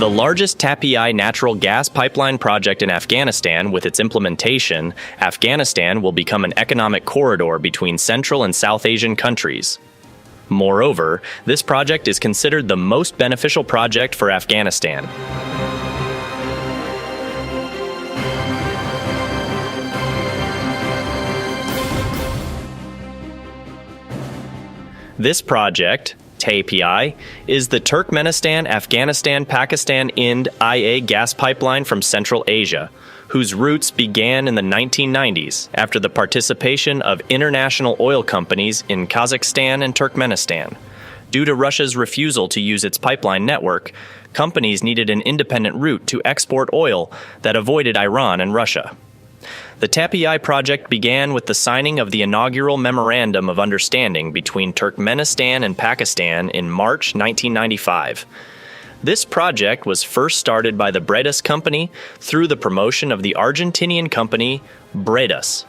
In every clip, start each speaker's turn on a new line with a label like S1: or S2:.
S1: The largest TAPI natural gas pipeline project in Afghanistan, with its implementation, Afghanistan will become an economic corridor between Central and South Asian countries. Moreover, this project is considered the most beneficial project for Afghanistan. This project, TAPI, is the Turkmenistan-Afghanistan-Pakistan-Ind-IA gas pipeline from Central Asia, whose roots began in the 1990s after the participation of international oil companies in Kazakhstan and Turkmenistan. Due to Russia's refusal to use its pipeline network, companies needed an independent route to export oil that avoided Iran and Russia. The TAPI project began with the signing of the inaugural Memorandum of Understanding between Turkmenistan and Pakistan in March 1995. This project was first started by the Bredas Company through the promotion of the Argentinian company Bredas.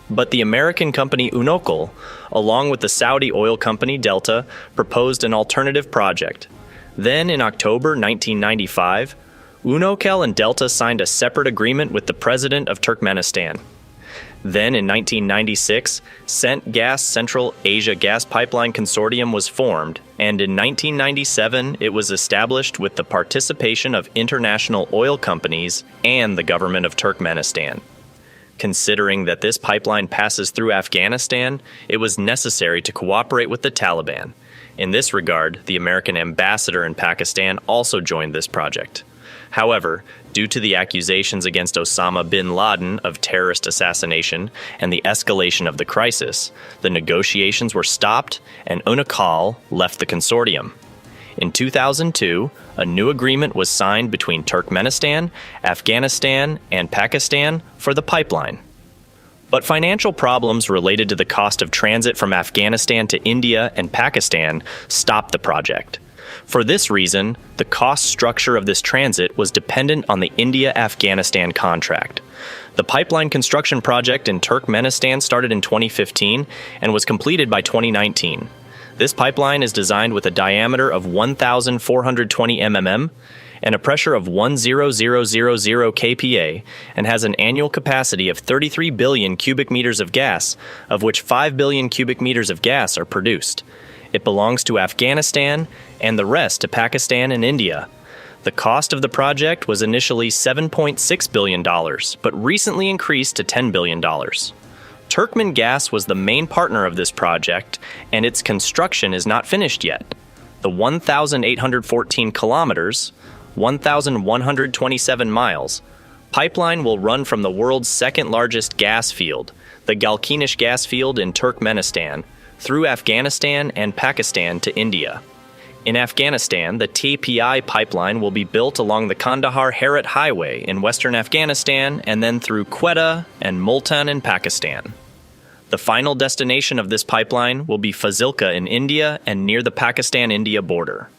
S1: But the American company Unocal, along with the Saudi oil company Delta, proposed an alternative project. Then in October 1995, Unocal and Delta signed a separate agreement with the president of Turkmenistan. Then in 1996, CENT Gas Central Asia Gas Pipeline Consortium was formed, and in 1997 it was established with the participation of international oil companies and the government of Turkmenistan. Considering that this pipeline passes through Afghanistan, it was necessary to cooperate with the Taliban. In this regard, the American ambassador in Pakistan also joined this project. However, due to the accusations against Osama bin Laden of terrorist assassination and the escalation of the crisis, the negotiations were stopped and Unocal left the consortium. In 2002, a new agreement was signed between Turkmenistan, Afghanistan, and Pakistan for the pipeline. But financial problems related to the cost of transit from Afghanistan to India and Pakistan stopped the project. For this reason, the cost structure of this transit was dependent on the India-Afghanistan contract. The pipeline construction project in Turkmenistan started in 2015 and was completed by 2019. This pipeline is designed with a diameter of 1,420 mm and a pressure of 1,000 kPa and has an annual capacity of 33 billion cubic meters of gas, of which 5 billion cubic meters of gas are produced. It belongs to Afghanistan and the rest to Pakistan and India. The cost of the project was initially $7.6 billion, but recently increased to $10 billion. Turkmen Gas was the main partner of this project, and its construction is not finished yet. The 1,814 kilometers, 1,127 miles, pipeline will run from the world's second largest gas field, the Galkinish gas field in Turkmenistan, through Afghanistan and Pakistan to India. In Afghanistan, the TAPI pipeline will be built along the Kandahar-Herat Highway in western Afghanistan and then through Quetta and Multan in Pakistan. The final destination of this pipeline will be Fazilka in India and near the Pakistan-India border.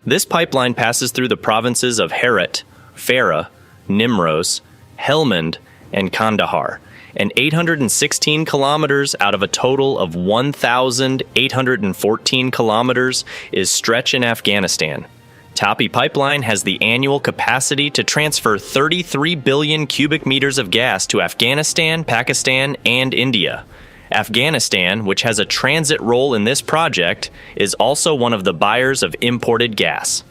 S1: This pipeline passes through the provinces of Herat, Farah, Nimroz, Helmand, and Kandahar, and 816 kilometers out of a total of 1,814 kilometers is stretch in Afghanistan. TAPI pipeline has the annual capacity to transfer 33 billion cubic meters of gas to Afghanistan, Pakistan, and India. Afghanistan, which has a transit role in this project, is also one of the buyers of imported gas.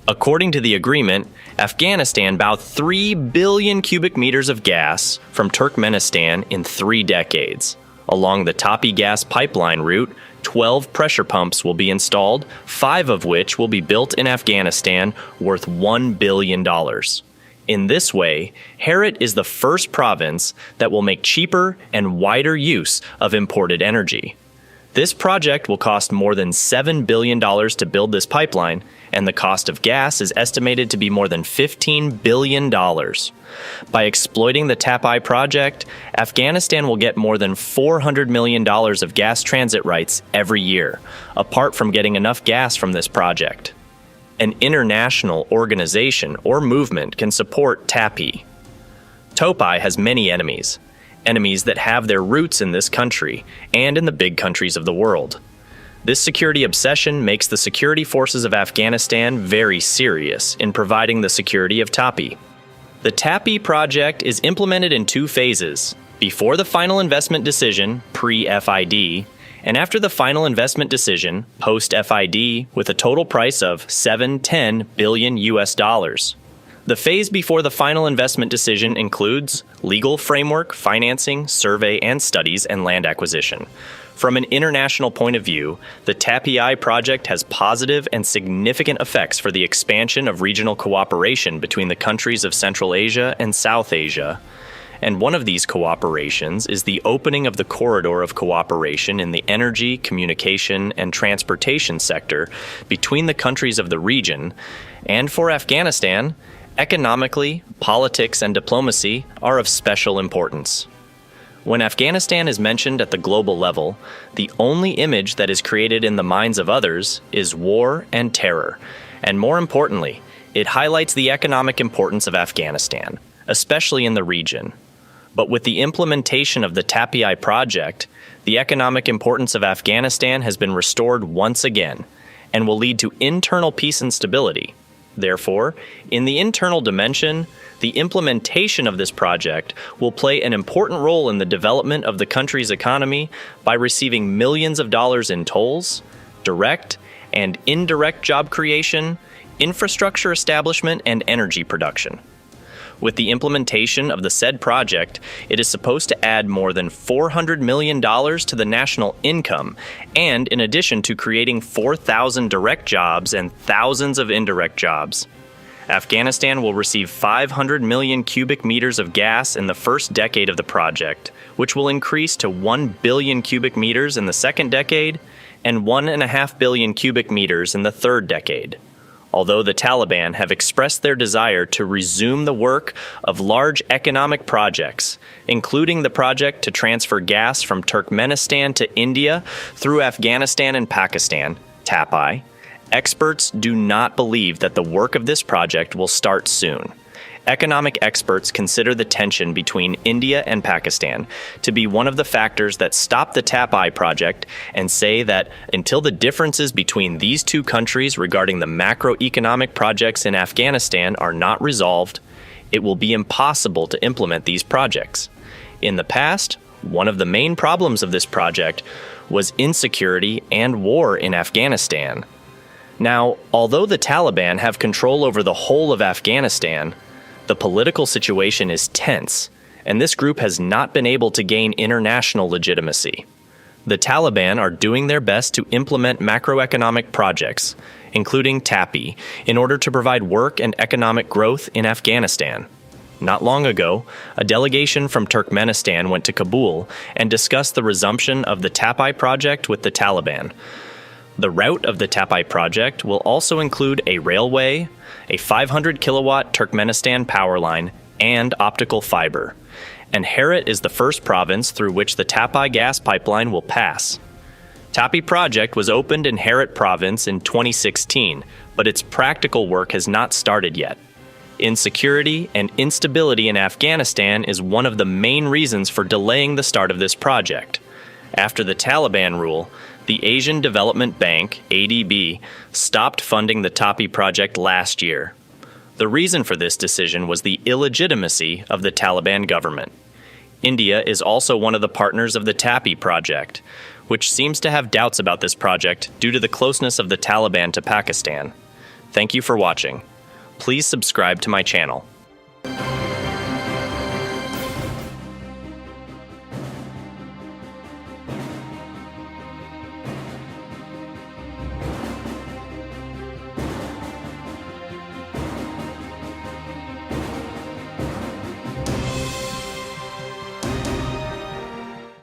S1: According to the agreement, Afghanistan bought 3 billion cubic meters of gas from Turkmenistan in 3 decades. Along the TAPI gas pipeline route, 12 pressure pumps will be installed, 5 of which will be built in Afghanistan, worth $1 billion. In this way, Herat is the first province that will make cheaper and wider use of imported energy. This project will cost more than $7 billion to build this pipeline, and the cost of gas is estimated to be more than $15 billion. By exploiting the TAPI project, Afghanistan will get more than $400 million of gas transit rights every year, apart from getting enough gas from this project. An international organization or movement can support TAPI. TOPI has many enemies that have their roots in this country and in the big countries of the world. This security obsession makes the security forces of Afghanistan very serious in providing the security of TAPI. The TAPI project is implemented in two phases: before the final investment decision, pre-FID, and after the final investment decision, post-FID, with a total price of $710 billion US. The phase before the final investment decision includes legal framework, financing, survey and studies, and land acquisition. From an international point of view, the TAPI project has positive and significant effects for the expansion of regional cooperation between the countries of Central Asia and South Asia. And one of these cooperations is the opening of the corridor of cooperation in the energy, communication, and transportation sector between the countries of the region. And for Afghanistan, economically, politics, and diplomacy are of special importance. When Afghanistan is mentioned at the global level, the only image that is created in the minds of others is war and terror. And more importantly, it highlights the economic importance of Afghanistan, especially in the region. But with the implementation of the TAPI project, the economic importance of Afghanistan has been restored once again and will lead to internal peace and stability. Therefore, in the internal dimension, the implementation of this project will play an important role in the development of the country's economy by receiving millions of dollars in tolls, direct and indirect job creation, infrastructure establishment, and energy production. With the implementation of the said project, it is supposed to add more than $400 million to the national income, and in addition to creating 4,000 direct jobs and thousands of indirect jobs. Afghanistan will receive 500 million cubic meters of gas in the first decade of the project, which will increase to 1 billion cubic meters in the second decade and 1.5 billion cubic meters in the third decade. Although the Taliban have expressed their desire to resume the work of large economic projects, including the project to transfer gas from Turkmenistan to India through Afghanistan and Pakistan, TAPI, experts do not believe that the work of this project will start soon. Economic experts consider the tension between India and Pakistan to be one of the factors that stop the TAPI project and say that until the differences between these two countries regarding the macroeconomic projects in Afghanistan are not resolved, it will be impossible to implement these projects. In the past, one of the main problems of this project was insecurity and war in Afghanistan. Now, although the Taliban have control over the whole of Afghanistan, the political situation is tense, and this group has not been able to gain international legitimacy. The Taliban are doing their best to implement macroeconomic projects, including TAPI, in order to provide work and economic growth in Afghanistan. Not long ago, a delegation from Turkmenistan went to Kabul and discussed the resumption of the TAPI project with the Taliban. The route of the TAPI project will also include a railway, a 500-kilowatt Turkmenistan power line, and optical fiber. And Herat is the first province through which the TAPI gas pipeline will pass. TAPI project was opened in Herat province in 2016, but its practical work has not started yet. Insecurity and instability in Afghanistan is one of the main reasons for delaying the start of this project. After the Taliban rule, the Asian Development Bank, ADB, stopped funding the TAPI project last year. The reason for this decision was the illegitimacy of the Taliban government. India is also one of the partners of the TAPI project, which seems to have doubts about this project due to the closeness of the Taliban to Pakistan. Thank you for watching. Please subscribe to my channel.